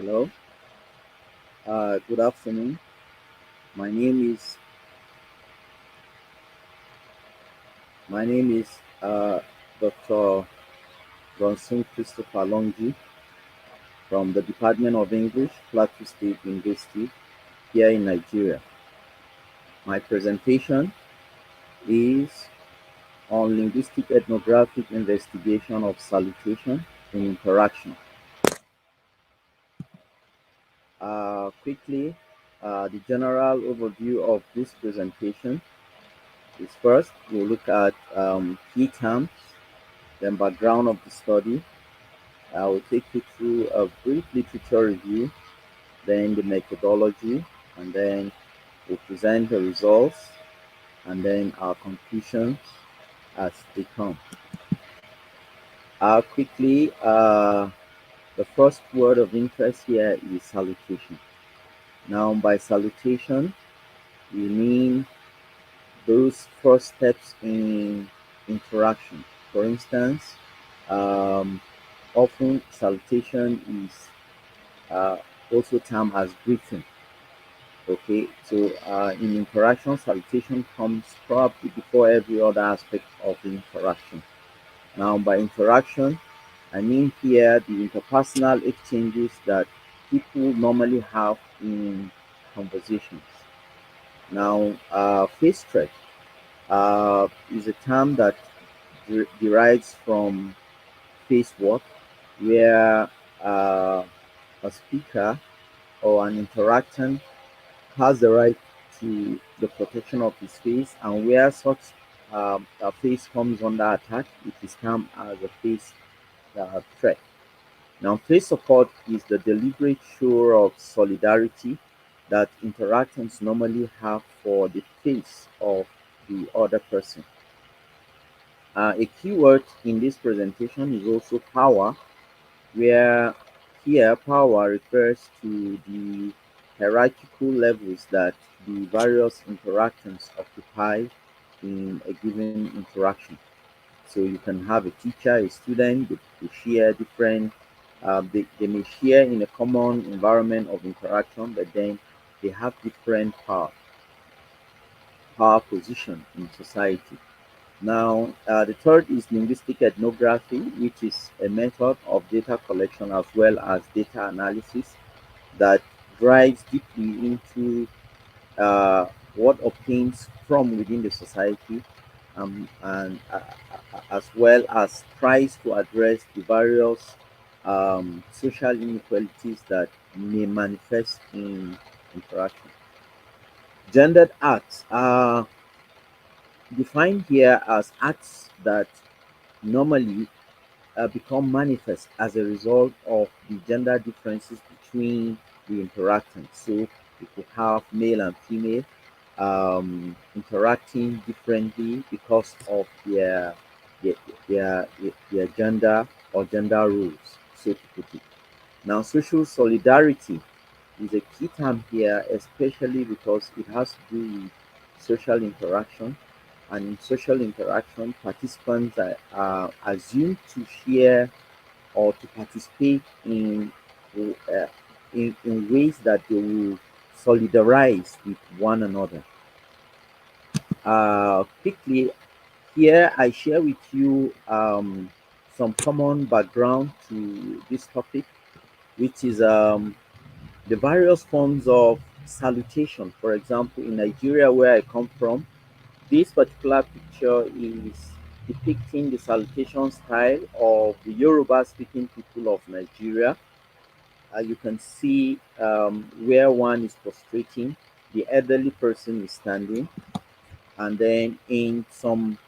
Hello. Good afternoon. My name is my name is Dr. Gonsum Christopher LONGJI from the Department of English, Plateau State University here in Nigeria. My presentation is on linguistic ethnographic investigation of salutation in interaction. Quickly, the general overview of this presentation is first we'll look at key terms, then background of the study. I will take you through a brief literature review, then the methodology, and then we'll present the results, and then our conclusions as they come. Quickly, the first word of interest here is salutation. Now, by salutation, we mean those first steps in interaction. For instance, um, often salutation is also termed as greeting. Okay, so in interaction, salutation comes probably before every other aspect of the interaction. Now, by interaction, I mean here the interpersonal exchanges that people normally have in conversations. Now, face threat is a term that derives from face what, where uh, a speaker or an interactant has the right to the protection of his face, and where such a face comes under attack, it is termed as a face threat. Now, face support is the deliberate show of solidarity that interactants normally have for the face of the other person. A keyword in this presentation is also power, where here power refers to the hierarchical levels that the various interactants occupy in a given interaction. So you can have a teacher, a student, they share different, they may share in a common environment of interaction, but then they have different power position in society. Now, the third is linguistic ethnography, which is a method of data collection as well as data analysis that drives deeply into what obtains from within the society, and as well as tries to address the various social inequalities that may manifest in interaction. Gendered acts are defined here as acts that normally become manifest as a result of the gender differences between the interactants. So you could have male and female interacting differently because of their, their gender or gender roles, so to put it. Now, social solidarity is a key term here, especially because it has to do with social interaction. And in social interaction, participants are assumed to share or to participate uh, in ways that they will solidarize with one another. Quickly, here I share with you some common background to this topic, which is the various forms of salutation. For example, in Nigeria, where I come from, this particular picture is depicting the salutation style of the Yoruba speaking people of Nigeria. You can see where one is prostrating, the elderly person is standing, and then in some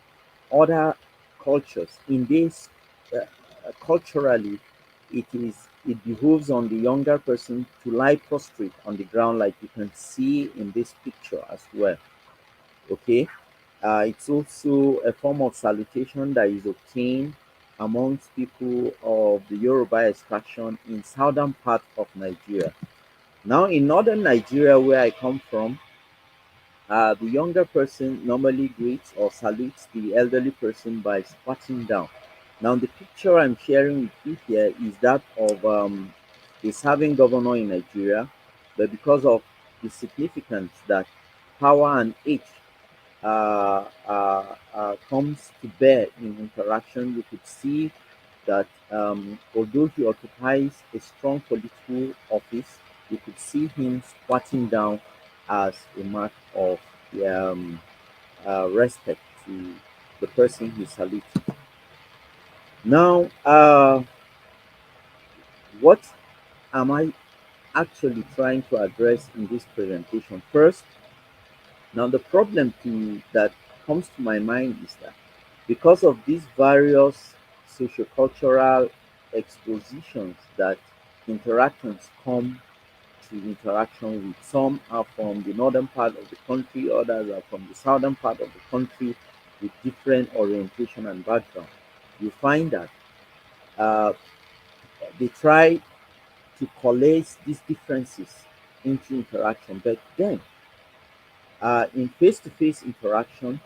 other cultures, in this culturally, it behooves on the younger person to lie prostrate on the ground, like you can see in this picture as well. Okay, it's also a form of salutation that is obtained amongst people of the Yoruba extraction in southern part of Nigeria. Now, in northern Nigeria, where I come from, the younger person normally greets or salutes the elderly person by squatting down. Now, the picture I'm sharing with you here is that of a serving governor in Nigeria, but because of the significance that power and age comes to bear in interaction, you could see that although he occupies a strong political office, you could see him squatting down as a mark of um, respect to the person he salutes. Now, what am I actually trying to address in this presentation? First, now the problem that comes to my mind is that because of these various sociocultural expositions that interactions come to interaction with, some are from the northern part of the country, others are from the southern part of the country with different orientation and background. You find that uh, they try to collate these differences into interaction, but then in face-to-face interaction,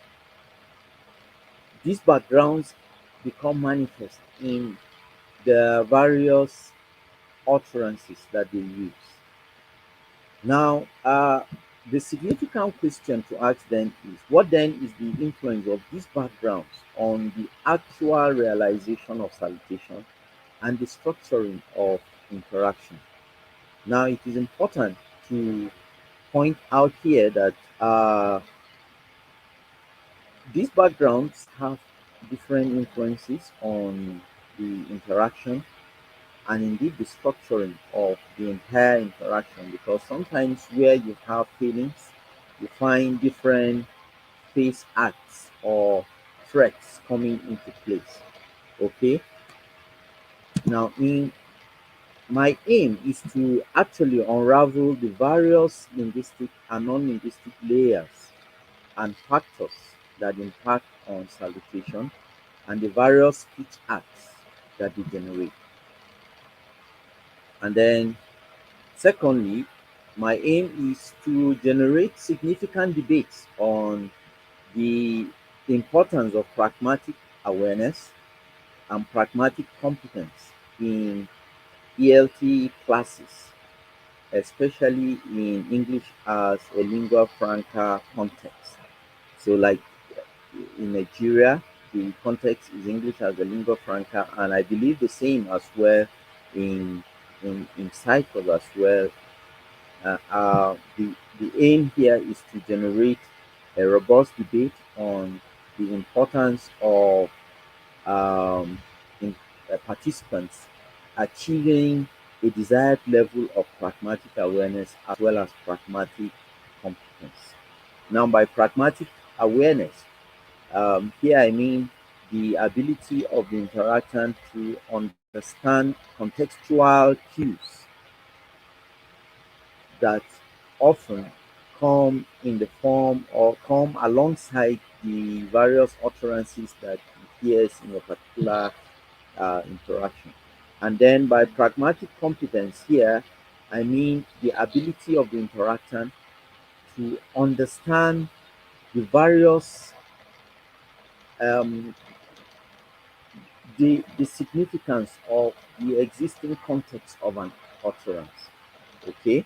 these backgrounds become manifest in the various utterances that they use. Now, the significant question to ask then is what then is the influence of these backgrounds on the actual realization of salutation and the structuring of interaction? Now, it is important to point out here that these backgrounds have different influences on the interaction and indeed the structuring of the entire interaction, because sometimes where you have feelings, you find different face acts or threats coming into place. Okay, now in my aim is to actually unravel the various linguistic and non-linguistic layers and factors that impact on salutation and the various speech acts that they generate. And then, secondly, my aim is to generate significant debates on the importance of pragmatic awareness and pragmatic competence in ELT classes, especially in English as a lingua franca context. So, like in Nigeria, the context is English as a lingua franca, and I believe the same as well in in Cyprus as well. The aim here is to generate a robust debate on the importance of um, in, participants achieving a desired level of pragmatic awareness as well as pragmatic competence. Now, by pragmatic awareness, here I mean the ability of the interactant to understand contextual cues that often come in the form or come alongside the various utterances that he hears in a particular interaction. And then by pragmatic competence here, I mean the ability of the interactant to understand the various um, the significance of the existing context of an utterance. Okay,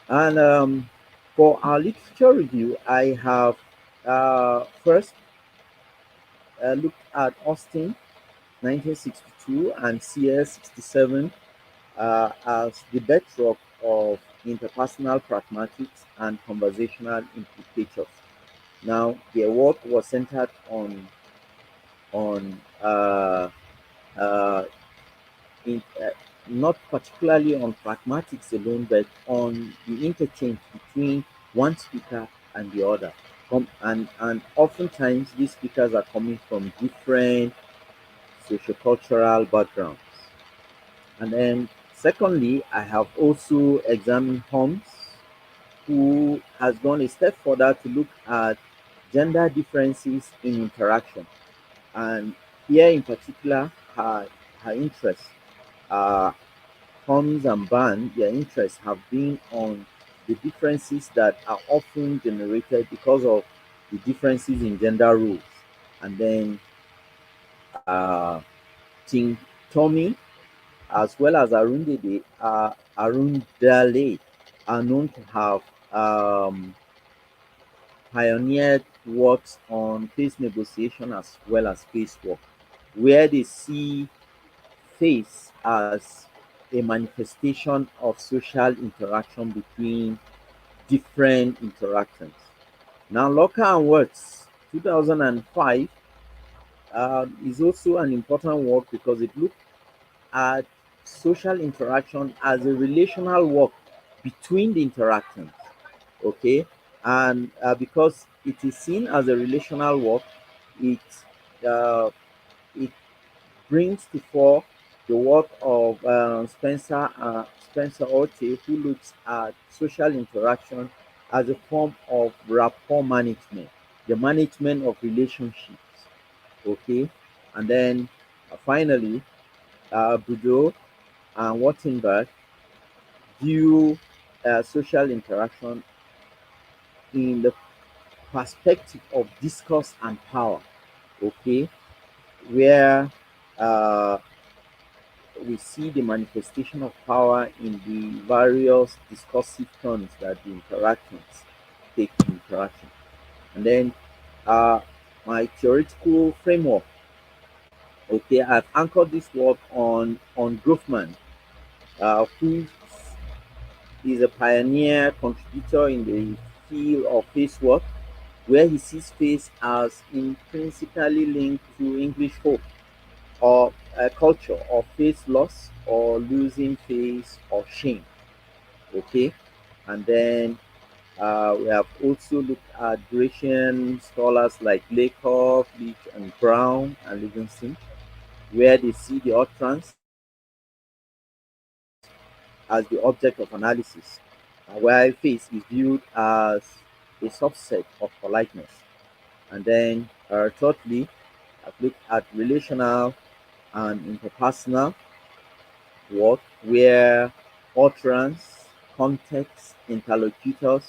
and for our literature review, I have first looked at Austin 1962 and CS 67 as the bedrock of interpersonal pragmatics and conversational implicators. Now, their work was centered on uh, in, not particularly on pragmatics alone, but on the interchange between one speaker and the other. And oftentimes these speakers are coming from different sociocultural backgrounds. And then secondly, I have also examined Holmes, who has gone a step further to look at gender differences in interaction. And here in particular, her interests uh, Holmes and Ban, their interests have been on the differences that are often generated because of the differences in gender roles. And then Ting Tommy as well as Arundale, are known to have pioneered works on peace negotiation as well as peace work, where they see face as a manifestation of social interaction between different interactions. Now, Locker and Words 2005 is also an important work because it looked at social interaction as a relational work between the interactions. Okay, and because it is seen as a relational work, it uh, it brings to fore the work of Spencer Orte, who looks at social interaction as a form of rapport management, the management of relationships. Okay, and then finally, Boudreaux and Wattenberg view social interaction in the perspective of discourse and power. Okay, where uh, we see the manifestation of power in the various discursive turns that the interactions take in interaction. And then uh, my theoretical framework. Okay, I've anchored this work on Groffman, who is a pioneer contributor in the field of face work, where he sees face as intrinsically linked to English folk or a culture of face loss or losing face or shame. Okay, and then we have also looked at Grecian scholars like Lakoff, Leach, and Brown and Livingston, where they see the utterance as the object of analysis, while face is viewed as a subset of politeness. And then, thirdly, I've looked at relational and interpersonal work where utterance, context, interlocutors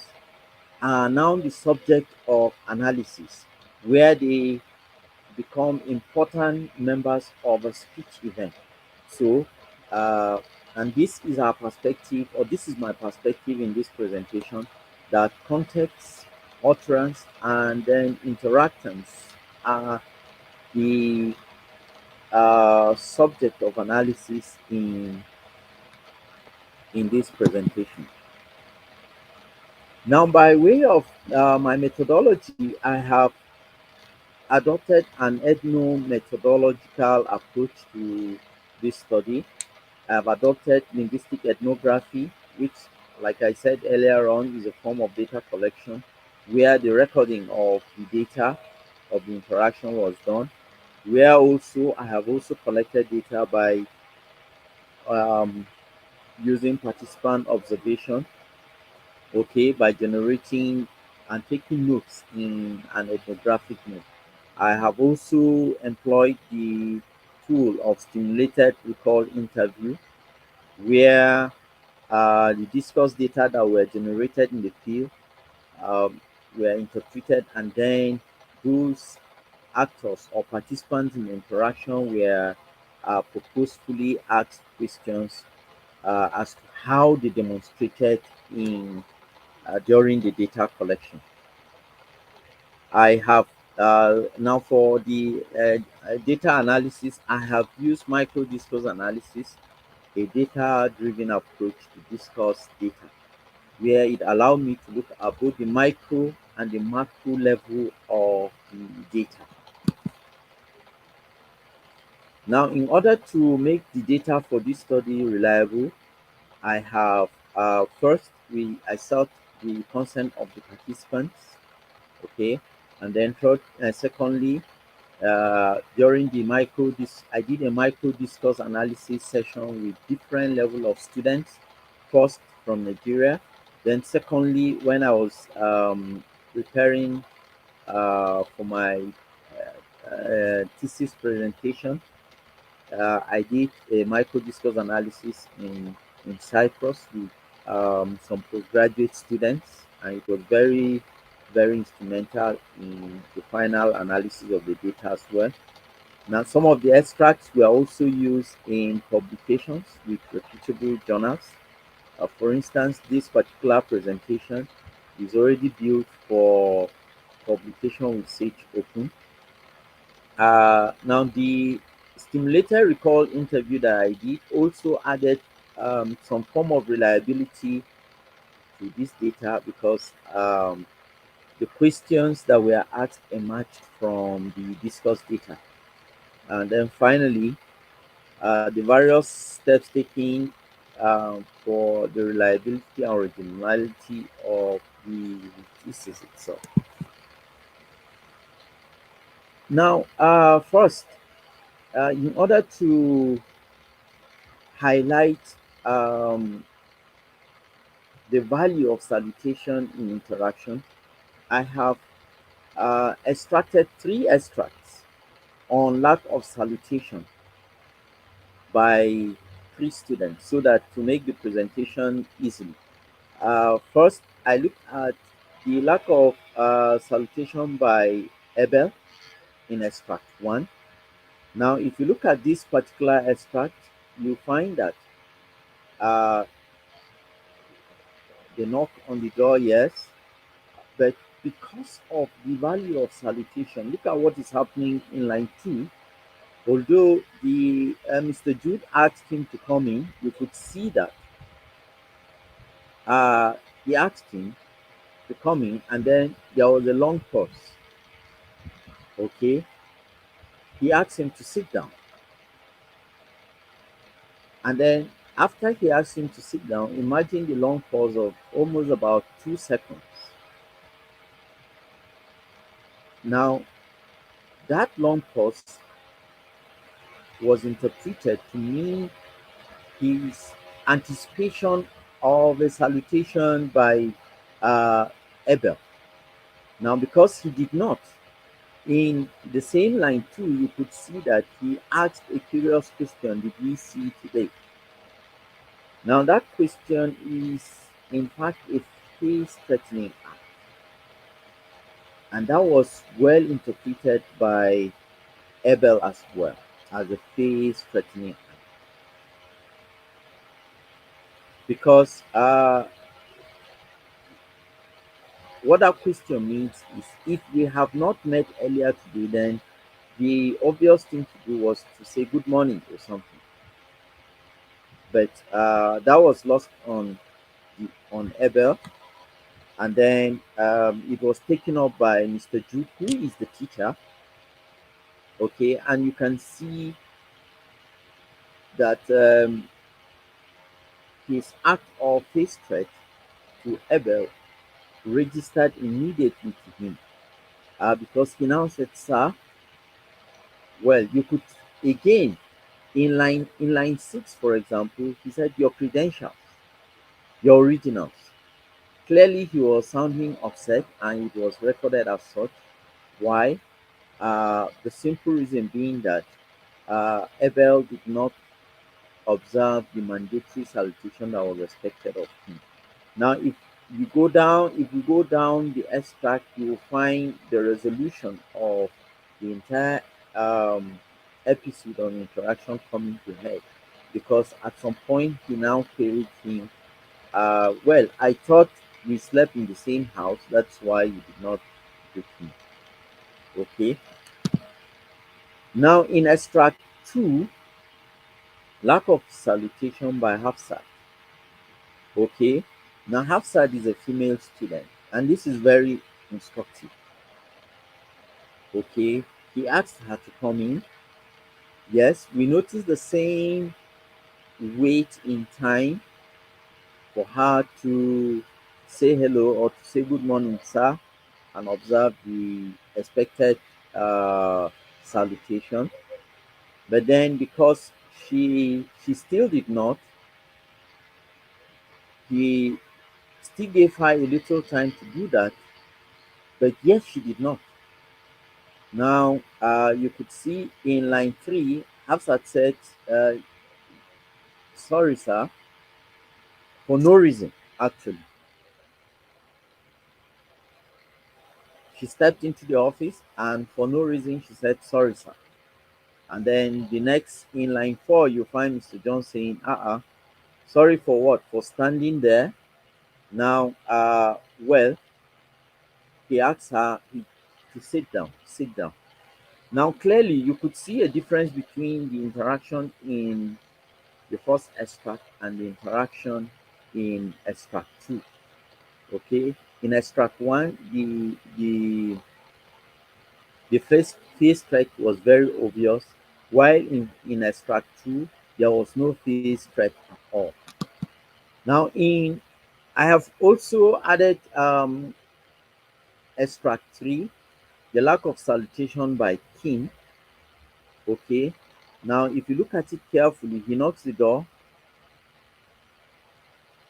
are now the subject of analysis, where they become important members of a speech event. So, uh, and this is our perspective, or this is my perspective in this presentation, that context, utterance, and then interactions are the subject of analysis in this presentation. Now, by way of my methodology, I have adopted an ethno-methodological approach to this study. I have adopted linguistic ethnography, which, like I said earlier on, is a form of data collection where the recording of the data of the interaction was done. Where also I have also collected data by um, using participant observation, okay, by generating and taking notes in an ethnographic note. I have also employed the tool of stimulated recall interview, where the discourse data that were generated in the field um, were interpreted, and then those actors or participants in the interaction were purposefully asked questions as to how they demonstrated in during the data collection. I have now for the data analysis, I have used micro discourse analysis, a data-driven approach to discuss data, where it allowed me to look at both the micro and the macro level of the data. Now, in order to make the data for this study reliable, I have first I sought the consent of the participants, okay, and then secondly, during the I did a micro discourse analysis session with different level of students, first from Nigeria, then secondly, when I was preparing for my thesis presentation, I did a micro discourse analysis in Cyprus with some postgraduate students, and it was very instrumental in the final analysis of the data as well. Now, some of the extracts were also used in publications with reputable journals. For instance, this particular presentation is already built for publication with Sage Open. Now, the stimulated recall interview that I did also added some form of reliability to this data because the questions that were asked emerged from the discussed data. And then finally, the various steps taken for the reliability and originality of the thesis itself. Now, first, in order to highlight the value of salutation in interaction, I have extracted three extracts on lack of salutation by three students so that to make the presentation easily. First, I looked at the lack of salutation by Abel in extract 1. Now, if you look at this particular extract, you find that uh, they knock on the door, yes, but because of the value of salutation, look at what is happening in line 2. Although the Mr. Jude asked him to come in, you could see that uh, he asked him to come in, and then there was a long pause. Okay, he asked him to sit down, and then after he asked him to sit down, imagine the long pause of almost about 2 seconds. Now, that long pause was interpreted to mean his anticipation of a salutation by uh, Abel. Now, because he did not, in the same line too, you could see that he asked a curious question: did we see today? Now, that question is in fact a face threatening act, and that was well interpreted by Abel as well as a face threatening act because what that question means is if we have not met earlier today, then the obvious thing to do was to say good morning or something. But that was lost on Abel, and then it was taken up by Mr. Jude, who is the teacher. Okay, and you can see that his act of face threat to Abel registered immediately to him because he now said, "Sir, well, you could again in line 6, for example, he said your credentials, your originals." Clearly, he was sounding upset, and it was recorded as such. Why? The simple reason being that Abel did not observe the mandatory salutation that was expected of him. Now, if you go down the extract, you will find the resolution of the entire um, episode on interaction coming to head, because at some point he now queried him. Well, I thought we slept in the same house. That's why you did not greet me. Okay. Now, in extract 2, lack of salutation by Hafsat. Okay. Now, Hafsat is a female student, and this is very instructive. Okay. He asked her to come in. Yes, we noticed the same wait in time for her to say hello or to say good morning, sir, and observe the expected salutation. But then, because she still did not, he still gave her a little time to do that. But yet she did not. Now, you could see in line 3, Hafsat said, "Sorry, sir," for no reason. Actually, she stepped into the office, and for no reason, she said, "Sorry, sir." And then the next in line 4, you find Mr. John saying, sorry for what? For standing there. Now, well, he asks her to sit down, sit down. Now, clearly, you could see a difference between the interaction in the first extract and the interaction in extract 2. Okay, in extract 1, the face threat was very obvious, while in extract 2, there was no face threat at all. Now, I have also added extract 3, the lack of salutation by Kim. Okay, now if you look at it carefully, he knocks the door,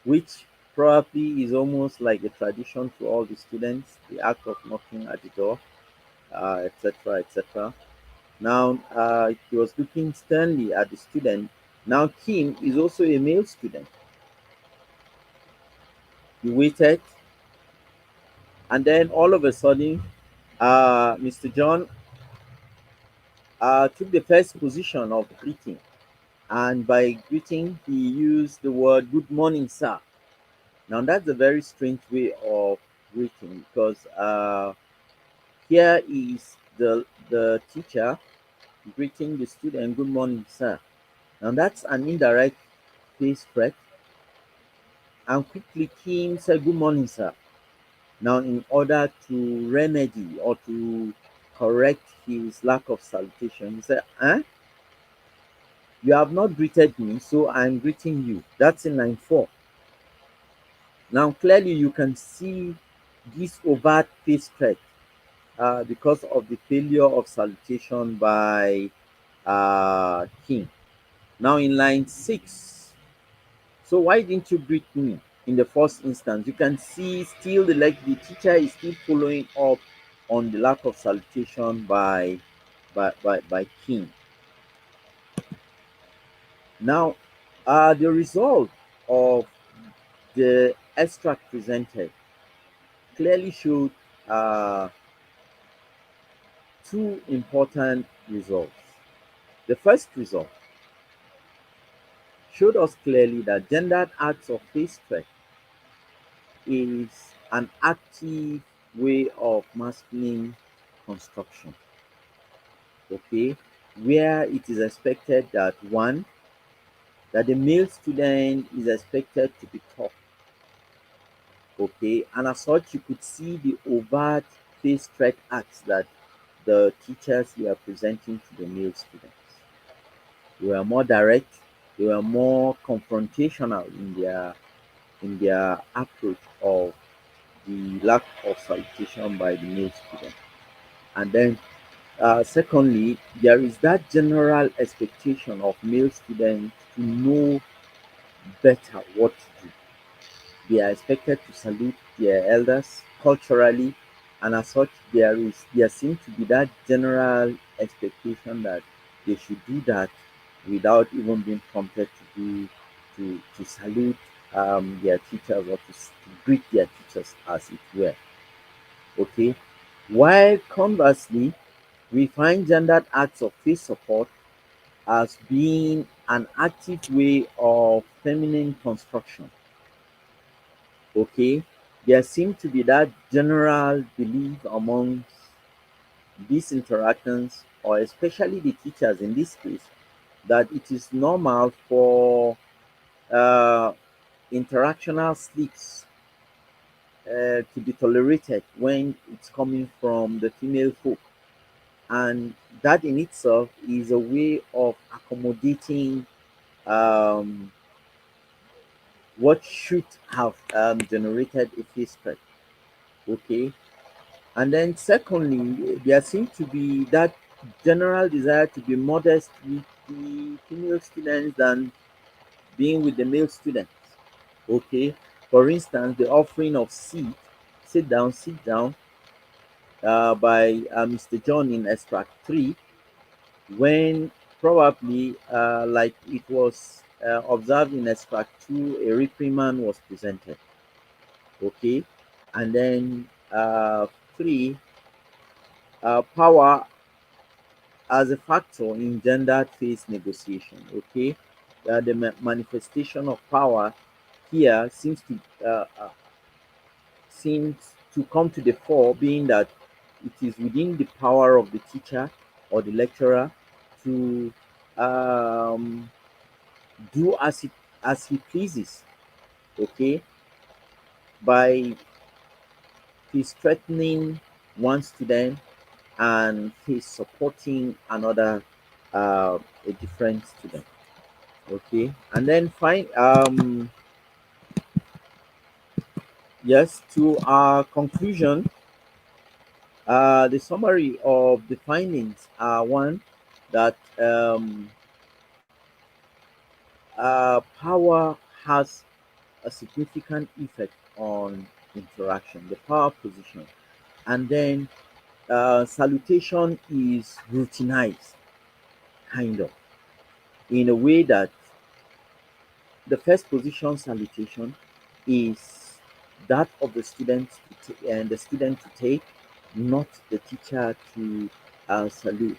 which probably is almost like a tradition to all the students, the act of knocking at the door, etc., etc. Now, he was looking sternly at the student. Now, Kim is also a male student. He waited, and then all of a sudden, Mr. John took the first position of greeting. And by greeting, he used the word "Good morning, sir." Now, that's a very strange way of greeting because here is the teacher greeting the student, "Good morning, sir." Now, that's an indirect face threat. And quickly, Kim said, "Good morning, sir." Now, in order to remedy or to correct his lack of salutation, he said, you have not greeted me, so I'm greeting you. That's in line 4. Now, clearly, you can see this overt face threat because of the failure of salutation by Kim. Now, in line 6, so why didn't you greet me in the first instance? You can see still the teacher is still following up on the lack of salutation by Kim. Now, the result of the extract presented clearly showed uh, two important results. The first result showed us clearly that gendered acts of face threat is an active way of masculine construction, okay, where it is expected that one, that the male student is expected to be tough, okay, and as such, you could see the overt face threat acts that the teachers were presenting to the male students. They were more direct, they were more confrontational in their approach of the lack of salutation by the male student. And then, secondly, there is that general expectation of male students to know better what to do. They are expected to salute their elders culturally, and as such, there seems to be that general expectation that they should do that without even being prompted to salute their teachers or to greet their teachers, as it were. Okay, while conversely, we find gendered acts of face support as being an active way of feminine construction. Okay, there seems to be that general belief among these interactions, or especially the teachers in this case, that it is normal for uh, interactional slips to be tolerated when it's coming from the female folk. And that in itself is a way of accommodating um, what should have generated a face threat. Okay, and then secondly, there seems to be that general desire to be modest with the female students than being with the male students. Okay, for instance, the offering of sit down by Mr. John in extract 3, when probably like it was observed in extract 2, a reprimand was presented. Okay, and then 3, power as a factor in gender-based negotiation. Okay, the manifestation of power here seems to come to the fore, being that it is within the power of the teacher or the lecturer to um, do as he pleases. Okay, by he's threatening one student and he's supporting another, a different student. Okay, and then fine. Yes, to our conclusion, the summary of the findings are one that power has a significant effect on interaction, the power position, and then salutation is routinized, kind of, in a way that the first position salutation is that of the student and the student to take, not the teacher to salute.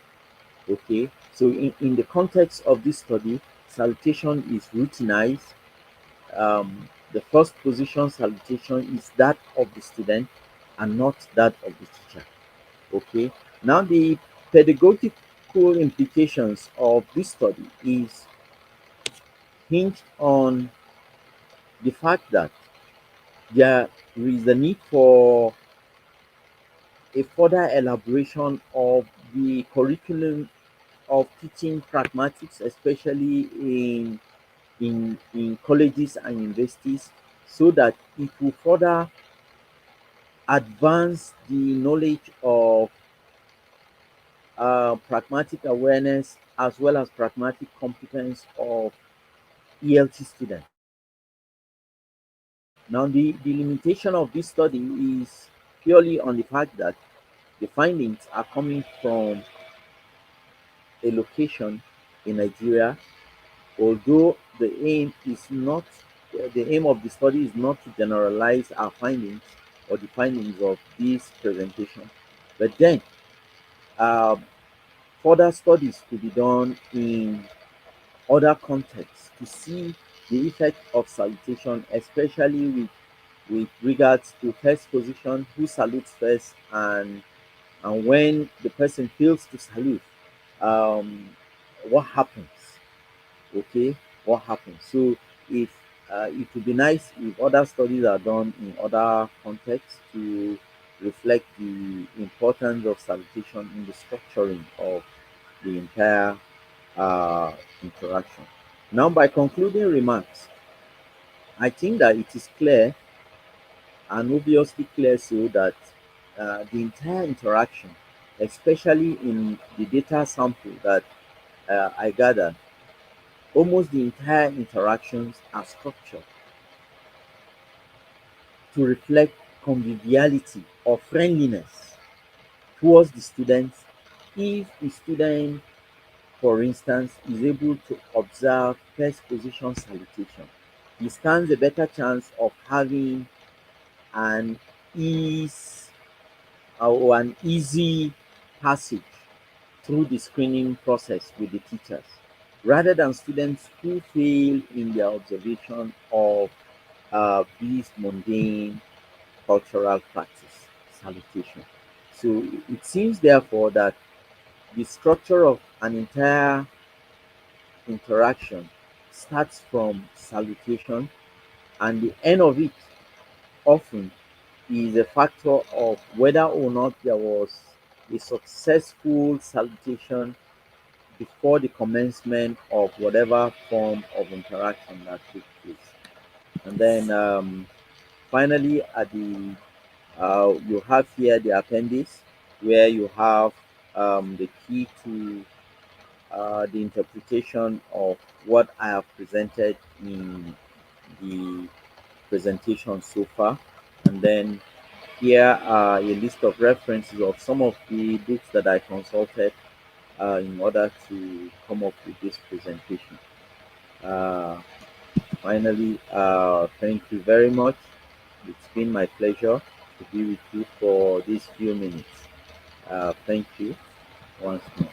Okay, so in the context of this study, salutation is routinized. The first position salutation is that of the student and not that of the teacher. Okay, now the pedagogical implications of this study is hinged on the fact that there is a need for a further elaboration of the curriculum of teaching pragmatics, especially in colleges and universities, so that it will further advance the knowledge of pragmatic awareness as well as pragmatic competence of ELT students. Now, the limitation of this study is purely on the fact that the findings are coming from a location in Nigeria, although the aim of the study is not to generalize our findings or the findings of this presentation, but then uh, further studies to be done in other contexts to see the effect of salutation, especially with regards to first position, who salutes first, and when the person fails to salute, um, what happens? Okay, what happens? So if it would be nice if other studies are done in other contexts to reflect the importance of salutation in the structuring of the entire interaction. Now, by concluding remarks, I think that it is clear and obviously clear so that the entire interaction, especially in the data sample that I gathered, almost the entire interactions are structured to reflect conviviality or friendliness towards the students. If the student, for instance, is able to observe first position salutation, he stands a better chance of having an ease or an easy passage through the screening process with the teachers, rather than students who fail in their observation of these mundane cultural practice, salutation. So it seems, therefore, that the structure of an entire interaction starts from salutation, and the end of it often is a factor of whether or not there was a successful salutation before the commencement of whatever form of interaction that took place. And then finally, at the you have here the appendix where you have the key to the interpretation of what I have presented in the presentation so far. And then here are a list of references of some of the books that I consulted in order to come up with this presentation. Uh, Finally, thank you very much. It's been my pleasure to be with you for these few minutes. Thank you once more.